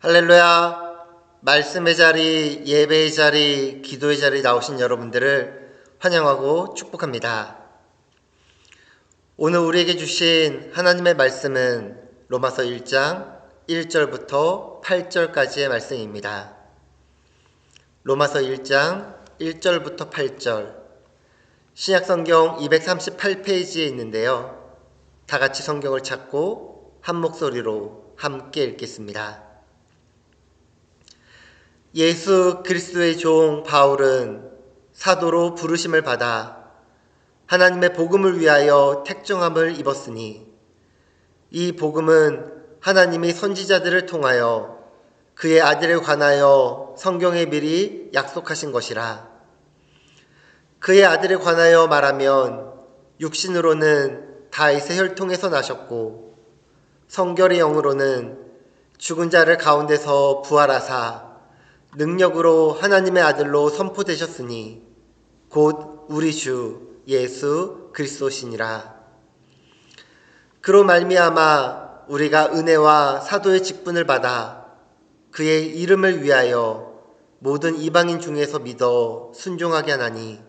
할렐루야. 말씀의 자리, 예배의 자리, 기도의 자리 나오신 여러분들을 환영하고 축복합니다. 오늘 우리에게 주신 하나님의 말씀은 로마서 1장 1절부터 8절까지의 말씀입니다. 로마서 1장 1절부터 8절, 신약성경 238페이지에 있는데요. 다 같이 성경을 찾고 한 목소리로 함께 읽겠습니다. 예수 그리스도의 종 바울은 사도로 부르심을 받아 하나님의 복음을 위하여 택정함을 입었으니 이 복음은 하나님이 선지자들을 통하여 그의 아들에 관하여 성경에 미리 약속하신 것이라. 그의 아들에 관하여 말하면 육신으로는 다윗의 혈통에서 나셨고 성결의 영으로는 죽은 자를 가운데서 부활하사 능력으로 하나님의 아들로 선포되셨으니 곧 우리 주 예수 그리스도시니라. 그로 말미암아 우리가 은혜와 사도의 직분을 받아 그의 이름을 위하여 모든 이방인 중에서 믿어 순종하게 하나니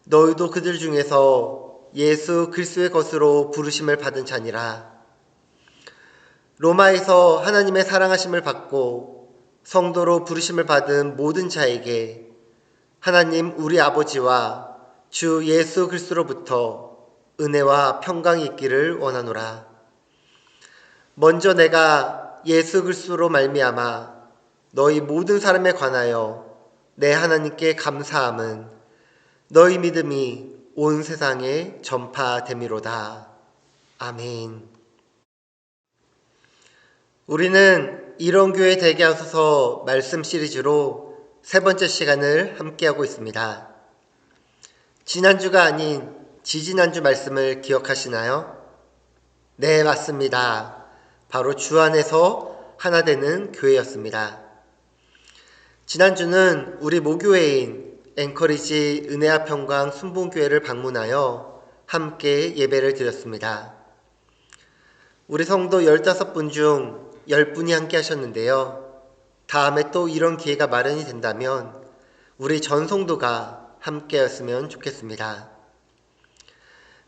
너희도 그들 중에서 예수 그리스도의 것으로 부르심을 받은 자니라. 로마에서 하나님의 사랑하심을 받고 성도로 부르심을 받은 모든 자에게 하나님 우리 아버지와 주 예수 그리스도로부터 은혜와 평강이 있기를 원하노라. 먼저 내가 예수 그리스도로 말미암아 너희 모든 사람에 관하여 내 하나님께 감사함은 너희 믿음이 온 세상에 전파됨이로다. 아멘. 우리는 이런 교회 되게 하소서 말씀 시리즈로 세 번째 시간을 함께하고 있습니다. 지난주가 아닌 지지난주 말씀을 기억하시나요? 네, 맞습니다. 바로 주 안에서 하나 되는 교회였습니다. 지난주는 우리 모교회인 앵커리지 은혜와 평강 순봉교회를 방문하여 함께 예배를 드렸습니다. 우리 성도 15분 중 10분이 함께 하셨는데요. 다음에 또 이런 기회가 마련이 된다면 우리 전 성도가 함께 하였으면 좋겠습니다.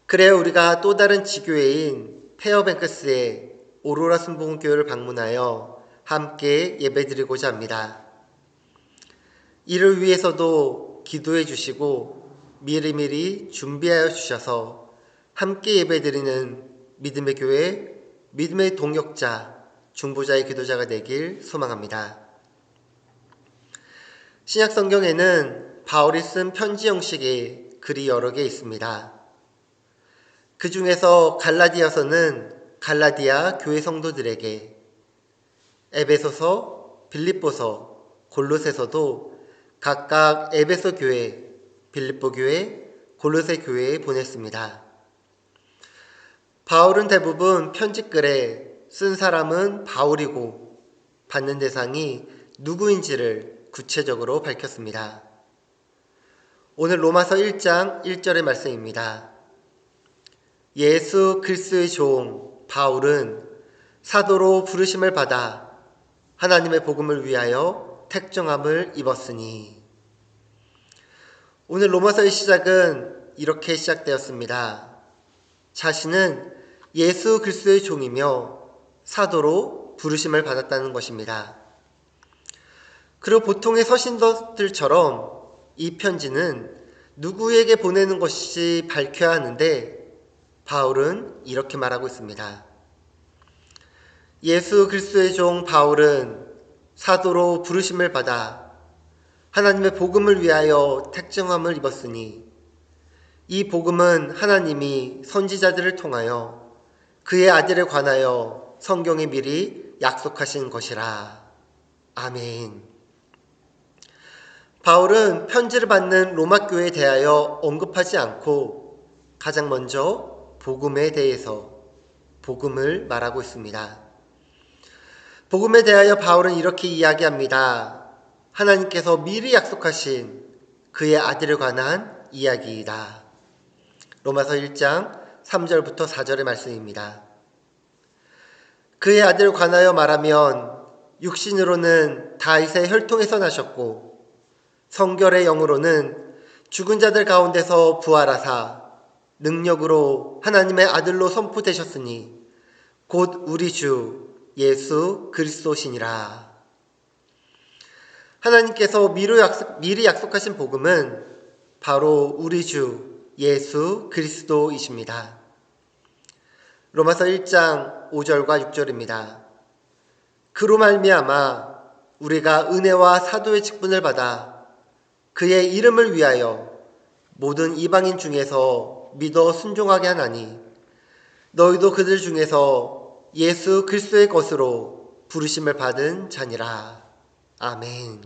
그래야 우리가 또 다른 지교회인 페어뱅크스의 오로라 순복음교회를 방문하여 함께 예배드리고자 합니다. 이를 위해서도 기도해 주시고 미리미리 준비하여 주셔서 함께 예배드리는 믿음의 교회, 믿음의 동역자, 중보자의 기도자가 되길 소망합니다. 신약 성경에는 바울이 쓴 편지 형식의 글이 여러 개 있습니다. 그 중에서 갈라디아서는 갈라디아 교회 성도들에게, 에베소서, 빌립보서, 골로새서도 각각 에베소 교회, 빌립보 교회, 골로새 교회에 보냈습니다. 바울은 대부분 편지글에 쓴 사람은 바울이고 받는 대상이 누구인지를 구체적으로 밝혔습니다. 오늘 로마서 1장 1절의 말씀입니다. 예수 그리스도의 종 바울은 사도로 부르심을 받아 하나님의 복음을 위하여 택정함을 입었으니. 오늘 로마서의 시작은 이렇게 시작되었습니다. 자신은 예수 그리스도의 종이며 사도로 부르심을 받았다는 것입니다. 그리고 보통의 서신서들처럼 이 편지는 누구에게 보내는 것이 밝혀야 하는데 바울은 이렇게 말하고 있습니다. 예수 그리스도의 종 바울은 사도로 부르심을 받아 하나님의 복음을 위하여 택정함을 입었으니 이 복음은 하나님이 선지자들을 통하여 그의 아들에 관하여 성경에 미리 약속하신 것이라. 아멘. 바울은 편지를 받는 로마 교회에 대하여 언급하지 않고 가장 먼저 복음에 대해서 복음을 말하고 있습니다. 복음에 대하여 바울은 이렇게 이야기합니다. 하나님께서 미리 약속하신 그의 아들에 관한 이야기이다. 로마서 1장 3절부터 4절의 말씀입니다. 그의 아들에 관하여 말하면 육신으로는 다윗의 혈통에서 나셨고 성결의 영으로는 죽은 자들 가운데서 부활하사 능력으로 하나님의 아들로 선포되셨으니 곧 우리 주 예수 그리스도시니라. 하나님께서 미리 약속하신 복음은 바로 우리 주 예수 그리스도이십니다. 로마서 1장 5절과 6절입니다. 그로 말미암아 우리가 은혜와 사도의 직분을 받아 그의 이름을 위하여 모든 이방인 중에서 믿어 순종하게 하나니 너희도 그들 중에서 예수 그리스도의 것으로 부르심을 받은 자니라. 아멘.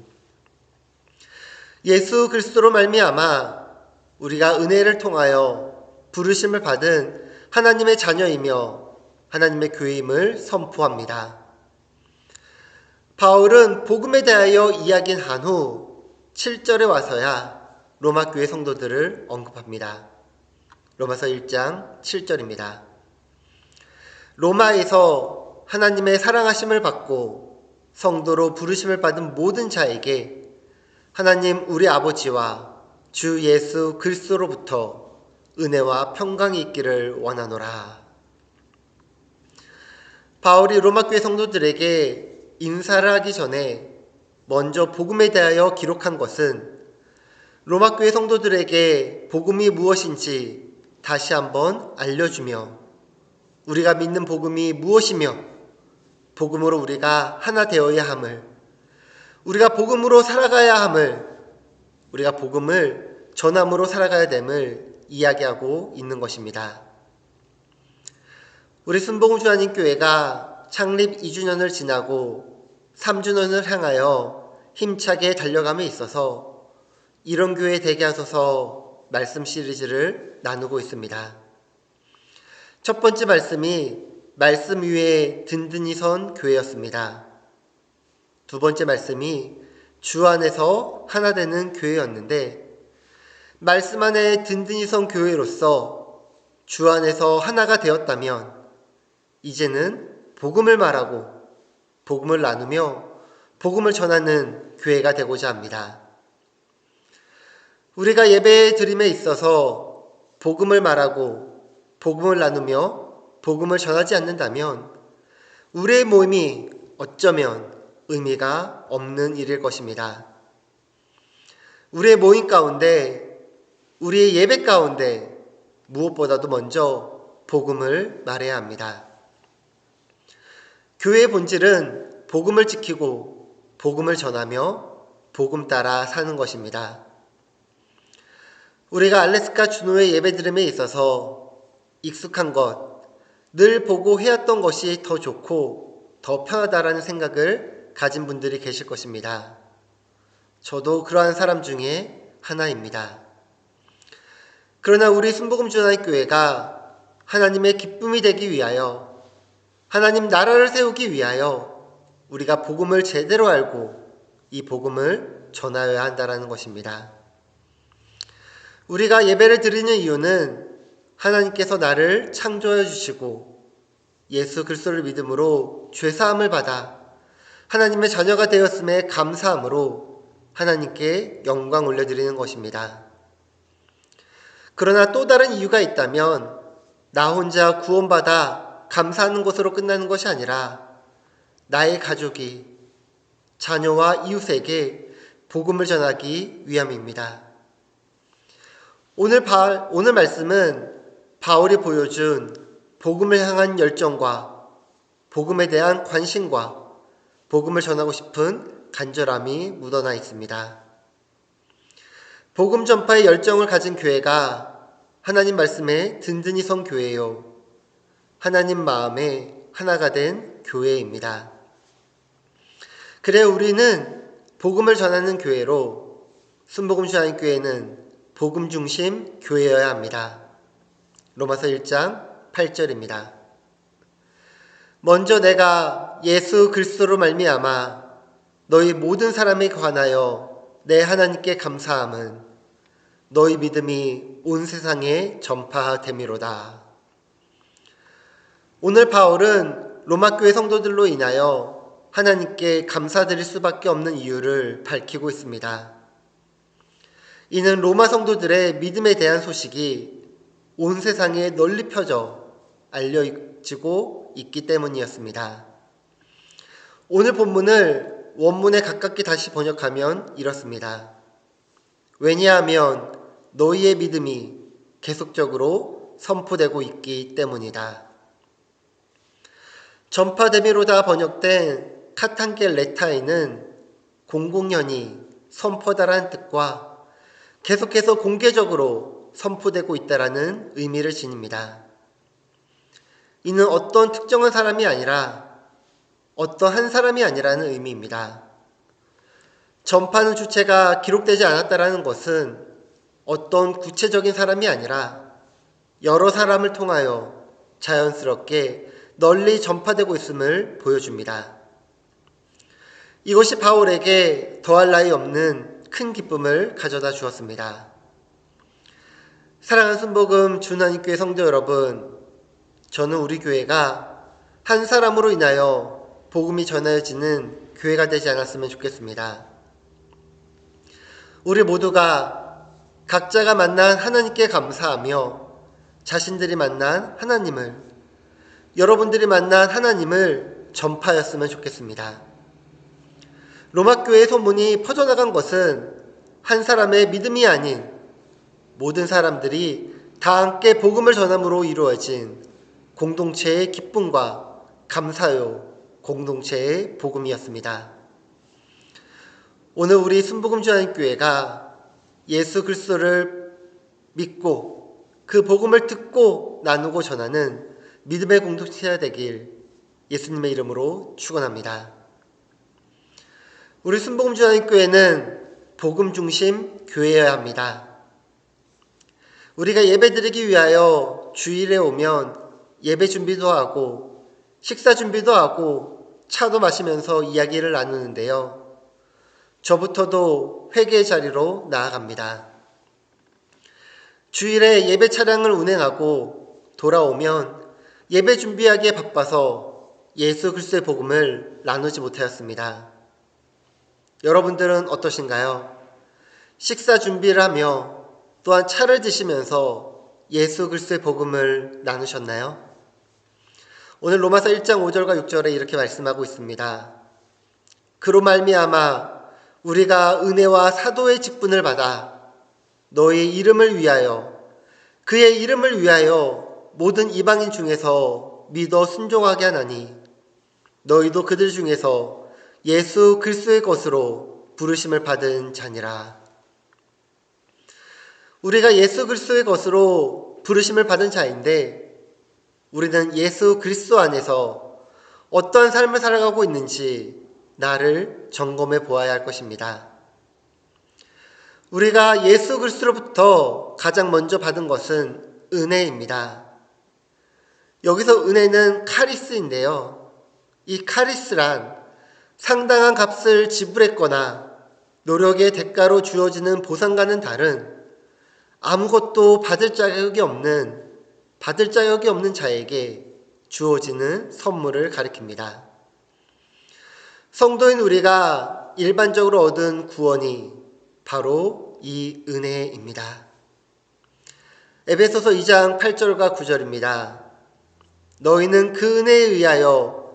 예수 그리스도로 말미암아 우리가 은혜를 통하여 부르심을 받은 하나님의 자녀이며 하나님의 교회임을 선포합니다. 바울은 복음에 대하여 이야기한 후 7절에 와서야 로마 교회 성도들을 언급합니다. 로마서 1장 7절입니다. 로마에서 하나님의 사랑하심을 받고 성도로 부르심을 받은 모든 자에게 하나님 우리 아버지와 주 예수 그리스도로부터 은혜와 평강이 있기를 원하노라. 바울이 로마 교회 성도들에게 인사를 하기 전에 먼저 복음에 대하여 기록한 것은 로마 교회 성도들에게 복음이 무엇인지 다시 한번 알려주며 우리가 믿는 복음이 무엇이며 복음으로 우리가 하나 되어야 함을, 우리가 복음으로 살아가야 함을, 우리가 복음을 전함으로 살아가야 됨을 이야기하고 있는 것입니다. 우리 순복음주한인교회가 창립 2주년을 지나고 3주년을 향하여 힘차게 달려감에 있어서 이런 교회 되게 하소서 말씀 시리즈를 나누고 있습니다. 첫 번째 말씀이 말씀 위에 든든히 선 교회였습니다. 두 번째 말씀이 주 안에서 하나 되는 교회였는데 말씀 안에 든든히 선 교회로서 주 안에서 하나가 되었다면 이제는 복음을 말하고 복음을 나누며 복음을 전하는 교회가 되고자 합니다. 우리가 예배 드림에 있어서 복음을 말하고 복음을 나누며 복음을 전하지 않는다면 우리의 모임이 어쩌면 의미가 없는 일일 것입니다. 우리의 모임 가운데, 우리의 예배 가운데 무엇보다도 먼저 복음을 말해야 합니다. 교회의 본질은 복음을 지키고 복음을 전하며 복음 따라 사는 것입니다. 우리가 알래스카 주노의 예배드림에 있어서 익숙한 것, 늘 보고 해왔던 것이 더 좋고 더 편하다라는 생각을 가진 분들이 계실 것입니다. 저도 그러한 사람 중에 하나입니다. 그러나 우리 순복음주한교회가 하나님의 기쁨이 되기 위하여, 하나님 나라를 세우기 위하여 우리가 복음을 제대로 알고 이 복음을 전하여야 한다는 것입니다. 우리가 예배를 드리는 이유는 하나님께서 나를 창조하여 주시고 예수 그리스도를 믿음으로 죄사함을 받아 하나님의 자녀가 되었음에 감사함으로 하나님께 영광 올려드리는 것입니다. 그러나 또 다른 이유가 있다면 나 혼자 구원받아 감사하는 것으로 끝나는 것이 아니라 나의 가족이 자녀와 이웃에게 복음을 전하기 위함입니다. 오늘 말씀은 바울이 보여준 복음을 향한 열정과 복음에 대한 관심과 복음을 전하고 싶은 간절함이 묻어나 있습니다. 복음 전파의 열정을 가진 교회가 하나님 말씀에 든든히 선 교회요, 하나님 마음에 하나가 된 교회입니다. 그래 우리는 복음을 전하는 교회로 순복음주한교회는 복음 중심 교회여야 합니다. 로마서 1장 8절입니다. 먼저 내가 예수 그리스도로 말미암아 너희 모든 사람에 관하여 내 하나님께 감사함은 너희 믿음이 온 세상에 전파됨이로다. 오늘 바울은 로마교회 성도들로 인하여 하나님께 감사드릴 수밖에 없는 이유를 밝히고 있습니다. 이는 로마 성도들의 믿음에 대한 소식이 온 세상에 널리 펴져 알려지고 있기 때문이었습니다. 오늘 본문을 원문에 가깝게 다시 번역하면 이렇습니다. 왜냐하면 너희의 믿음이 계속적으로 선포되고 있기 때문이다. 전파대미로다 번역된 카탄겔 레타에는 공공연히 선포다라는 뜻과 계속해서 공개적으로 선포되고 있다라는 의미를 지닙니다. 이는 어떤 특정한 사람이 아니라 어떤 한 사람이 아니라는 의미입니다. 전파는 주체가 기록되지 않았다라는 것은 어떤 구체적인 사람이 아니라 여러 사람을 통하여 자연스럽게 널리 전파되고 있음을 보여줍니다. 이것이 바울에게 더할 나위 없는 큰 기쁨을 가져다 주었습니다. 사랑하는 순복음 주하나님교회 성도 여러분, 저는 우리 교회가 한 사람으로 인하여 복음이 전하여지는 교회가 되지 않았으면 좋겠습니다. 우리 모두가 각자가 만난 하나님께 감사하며 자신들이 만난 하나님을, 여러분들이 만난 하나님을 전파하였으면 좋겠습니다. 로마교회의 소문이 퍼져나간 것은 한 사람의 믿음이 아닌 모든 사람들이 다 함께 복음을 전함으로 이루어진 공동체의 기쁨과 감사요 공동체의 복음이었습니다. 오늘 우리 순복음주하나님교회가 예수 그리스도를 믿고 그 복음을 듣고 나누고 전하는 믿음의 공동체가 되길 예수님의 이름으로 축원합니다. 우리 순복음주하나님교회는 복음 중심 교회여야 합니다. 우리가 예배드리기 위하여 주일에 오면 예배 준비도 하고 식사 준비도 하고 차도 마시면서 이야기를 나누는데요. 저부터도 회개의 자리로 나아갑니다. 주일에 예배 차량을 운행하고 돌아오면 예배 준비하기에 바빠서 예수 그리스도의 복음을 나누지 못하였습니다. 여러분들은 어떠신가요? 식사 준비를 하며 또한 차를 드시면서 예수 그리스도의 복음을 나누셨나요? 오늘 로마서 1장 5절과 6절에 이렇게 말씀하고 있습니다. 그로 말미암아 우리가 은혜와 사도의 직분을 받아 너의 이름을 위하여 그의 이름을 위하여 모든 이방인 중에서 믿어 순종하게 하나니 너희도 그들 중에서 예수 그리스도의 것으로 부르심을 받은 자니라. 우리가 예수 그리스도의 것으로 부르심을 받은 자인데 우리는 예수 그리스도 안에서 어떠한 삶을 살아가고 있는지 나를 점검해 보아야 할 것입니다. 우리가 예수 그리스도로부터 가장 먼저 받은 것은 은혜입니다. 여기서 은혜는 카리스인데요. 이 카리스란 상당한 값을 지불했거나 노력의 대가로 주어지는 보상과는 다른 아무것도 받을 자격이 없는 자에게 주어지는 선물을 가리킵니다. 성도인 우리가 일반적으로 얻은 구원이 바로 이 은혜입니다. 에베소서 2장 8절과 9절입니다. 너희는 그 은혜에 의하여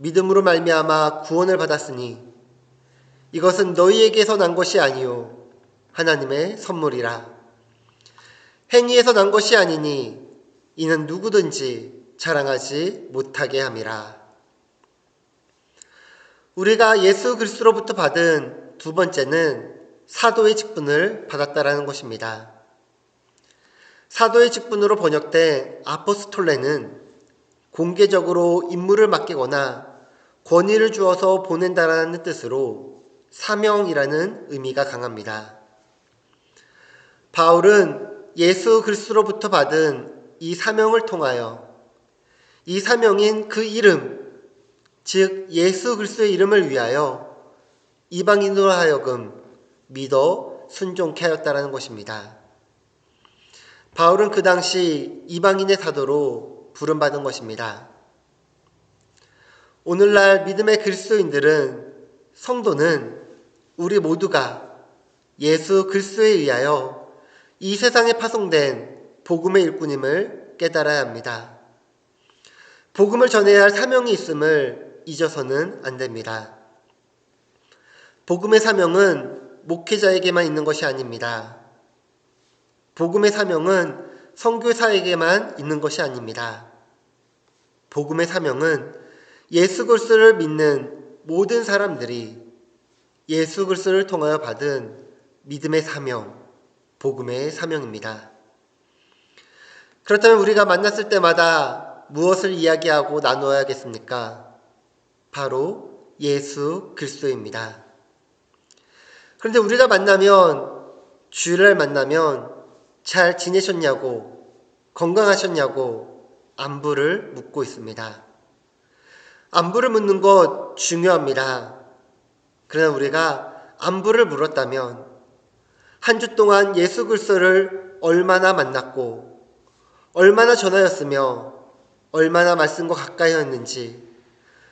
믿음으로 말미암아 구원을 받았으니 이것은 너희에게서 난 것이 아니요 하나님의 선물이라. 행위에서 난 것이 아니니 이는 누구든지 자랑하지 못하게 함이라. 우리가 예수 그리스도로부터 받은 두 번째는 사도의 직분을 받았다라는 것입니다. 사도의 직분으로 번역된 아포스톨레는 공개적으로 임무를 맡기거나 권위를 주어서 보낸다라는 뜻으로 사명이라는 의미가 강합니다. 바울은 예수 그리스도로부터 받은 이 사명을 통하여 이 사명인 그 이름, 즉 예수 그리스도의 이름을 위하여 이방인으로 하여금 믿어 순종케 하였다라는 것입니다. 바울은 그 당시 이방인의 사도로 부름받은 것입니다. 오늘날 믿음의 그리스도인들은, 성도는 우리 모두가 예수 그리스도에 의하여 이 세상에 파송된 복음의 일꾼임을 깨달아야 합니다. 복음을 전해야 할 사명이 있음을 잊어서는 안 됩니다. 복음의 사명은 목회자에게만 있는 것이 아닙니다. 복음의 사명은 선교사에게만 있는 것이 아닙니다. 복음의 사명은 예수 그리스도를 믿는 모든 사람들이 예수 그리스도를 통하여 받은 믿음의 사명, 복음의 사명입니다. 그렇다면 우리가 만났을 때마다 무엇을 이야기하고 나누어야겠습니까? 바로 예수 그리스도입니다. 그런데 우리가 주일날 만나면 잘 지내셨냐고, 건강하셨냐고 안부를 묻고 있습니다. 안부를 묻는 것 중요합니다. 그러나 우리가 안부를 물었다면 한 주 동안 예수 그리스도를 얼마나 만났고, 얼마나 전하였으며, 얼마나 말씀과 가까이였는지,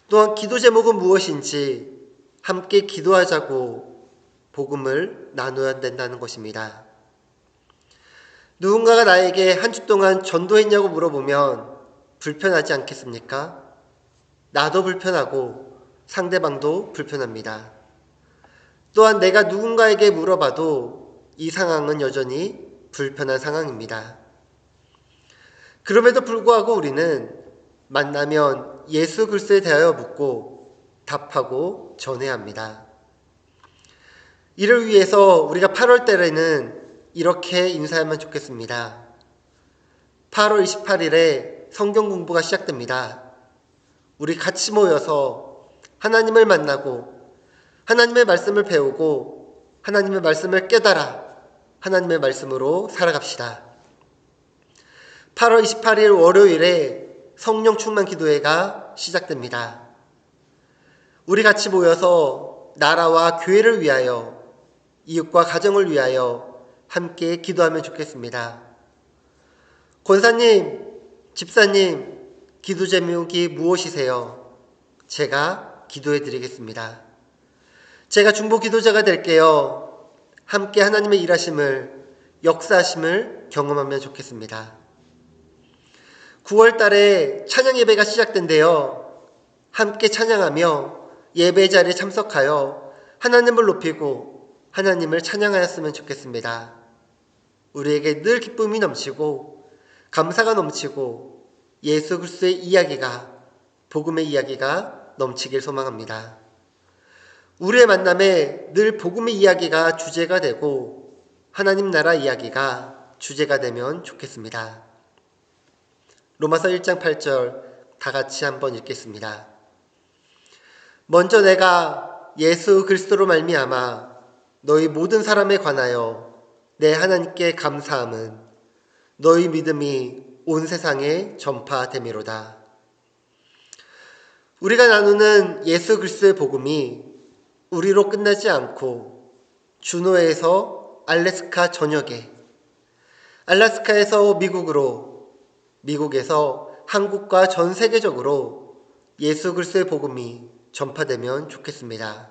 또한 기도 제목은 무엇인지 함께 기도하자고 복음을 나누어야 된다는 것입니다. 누군가가 나에게 한 주 동안 전도했냐고 물어보면 불편하지 않겠습니까? 나도 불편하고 상대방도 불편합니다. 또한 내가 누군가에게 물어봐도 이 상황은 여전히 불편한 상황입니다. 그럼에도 불구하고 우리는 만나면 예수 그리스도에 대하여 묻고 답하고 전해야 합니다. 이를 위해서 우리가 8월 달에는 이렇게 인사하면 좋겠습니다. 8월 28일에 성경 공부가 시작됩니다. 우리 같이 모여서 하나님을 만나고 하나님의 말씀을 배우고 하나님의 말씀을 깨달아 하나님의 말씀으로 살아갑시다. 8월 28일 월요일에 성령 충만 기도회가 시작됩니다. 우리 같이 모여서 나라와 교회를 위하여, 이웃과 가정을 위하여 함께 기도하면 좋겠습니다. 권사님, 집사님, 기도 제목이 무엇이세요? 제가 기도해 드리겠습니다. 제가 중보 기도자가 될게요. 함께 하나님의 일하심을, 역사하심을 경험하면 좋겠습니다. 9월 달에 찬양 예배가 시작된대요. 함께 찬양하며 예배 자리에 참석하여 하나님을 높이고 하나님을 찬양하였으면 좋겠습니다. 우리에게 늘 기쁨이 넘치고 감사가 넘치고 예수 그리스도의 이야기가, 복음의 이야기가 넘치길 소망합니다. 우리의 만남에 늘 복음의 이야기가 주제가 되고 하나님 나라 이야기가 주제가 되면 좋겠습니다. 로마서 1장 8절 다 같이 한번 읽겠습니다. 먼저 내가 예수 그리스도로 말미암아 너희 모든 사람에 관하여 내 하나님께 감사함은 너희 믿음이 온 세상에 전파됨이로다. 우리가 나누는 예수 그리스도의 복음이 우리로 끝나지 않고 주노에서 알래스카 전역에, 알래스카에서 미국으로, 미국에서 한국과 전 세계적으로 예수 그리스도의 복음이 전파되면 좋겠습니다.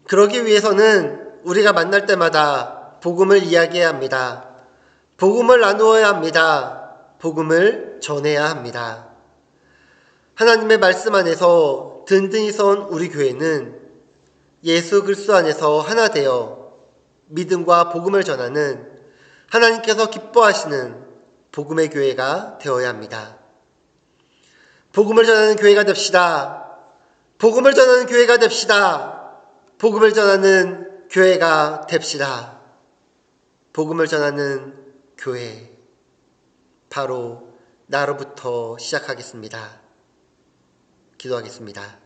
그러기 위해서는 우리가 만날 때마다 복음을 이야기해야 합니다. 복음을 나누어야 합니다. 복음을 전해야 합니다. 하나님의 말씀 안에서 든든히 선 우리 교회는 예수 그리스도 안에서 하나 되어 믿음과 복음을 전하는, 하나님께서 기뻐하시는 복음의 교회가 되어야 합니다. 복음을 전하는 교회가 됩시다. 복음을 전하는 교회가 됩시다. 복음을 전하는 교회가 됩시다. 복음을 전하는 교회, 바로 나로부터 시작하겠습니다. 기도하겠습니다.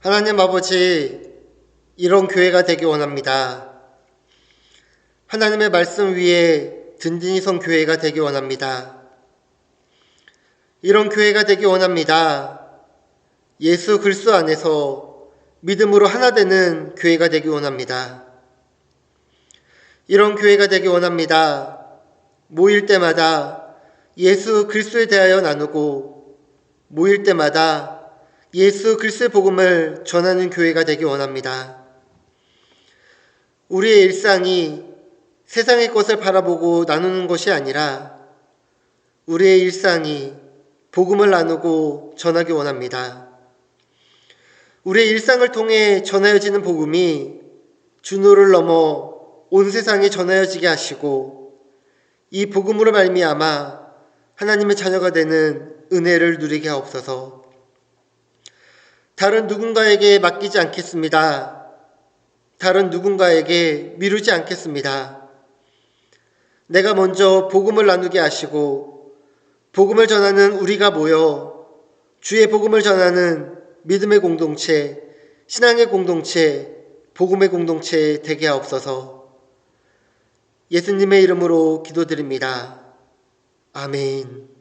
하나님 아버지, 이런 교회가 되기 원합니다. 하나님의 말씀 위에 든든히 선 교회가 되기 원합니다. 이런 교회가 되기 원합니다. 예수 그리스도 안에서 믿음으로 하나 되는 교회가 되기 원합니다. 이런 교회가 되기 원합니다. 모일 때마다 예수 그리스도에 대하여 나누고 모일 때마다 예수 그리스도의 복음을 전하는 교회가 되기 원합니다. 우리의 일상이 세상의 것을 바라보고 나누는 것이 아니라 우리의 일상이 복음을 나누고 전하기 원합니다. 우리의 일상을 통해 전하여지는 복음이 준호를 넘어 온 세상에 전하여지게 하시고 이 복음으로 말미암아 하나님의 자녀가 되는 은혜를 누리게 하옵소서. 다른 누군가에게 맡기지 않겠습니다. 다른 누군가에게 미루지 않겠습니다. 내가 먼저 복음을 나누게 하시고 복음을 전하는 우리가 모여 주의 복음을 전하는 믿음의 공동체, 신앙의 공동체, 복음의 공동체 되게 하옵소서. 예수님의 이름으로 기도드립니다. 아멘.